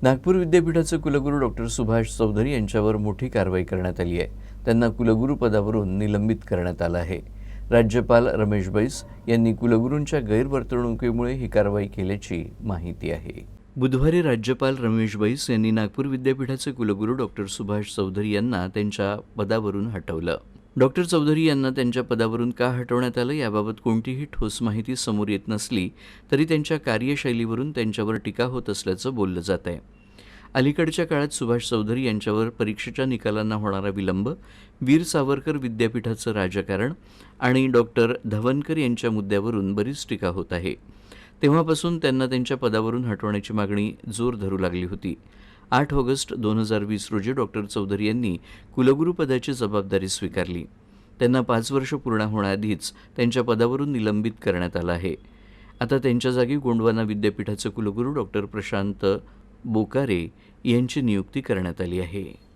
नागपूर विद्यापीठाचे कुलगुरू डॉक्टर सुभाष चौधरी यांच्यावर मोठी कारवाई करण्यात आली आहे. त्यांना कुलगुरू पदावरून निलंबित करण्यात आलं आहे. राज्यपाल रमेश बैस यांनी कुलगुरूंच्या गैरवर्तणुकीमुळे ही कारवाई केल्याची माहिती आहे. बुधवारी राज्यपाल रमेश बैस यांनी नागपूर विद्यापीठाचे कुलगुरू डॉक्टर सुभाष चौधरी यांना त्यांच्या पदावरून हटवलं. डॉक्टर चौधरी यांना त्यांच्या पदावरून का हटवण्यात आलं याबाबत कोणतीही ठोस माहिती समोर येत नसली तरी त्यांच्या कार्यशैलीवरून त्यांच्यावर टीका होत असल्याचं बोललं जात आहे. अलीकडच्या काळात सुभाष चौधरी यांच्यावर परीक्षेच्या निकालांना होणारा विलंब, वीर सावरकर विद्यापीठाचं राजकारण आणि डॉक्टर धवनकर यांच्या मुद्द्यावरून बरीच टीका होत आहे. तेव्हापासून त्यांना त्यांच्या पदावरून हटवण्याची मागणी जोर धरू लागली होती. 8 ऑगस्ट 2020 रोजी डॉक्टर चौधरी यांनी कुलगुरू पदाची जबाबदारी स्वीकारली. त्यांना 5 वर्ष पूर्ण होण्याआधीच त्यांच्या पदावरून निलंबित करण्यात आलं आहे. आता त्यांच्या जागी गोंडवाना विद्यापीठाचे कुलगुरू डॉक्टर प्रशांत बोकारे यांची नियुक्ती करण्यात आली आहे.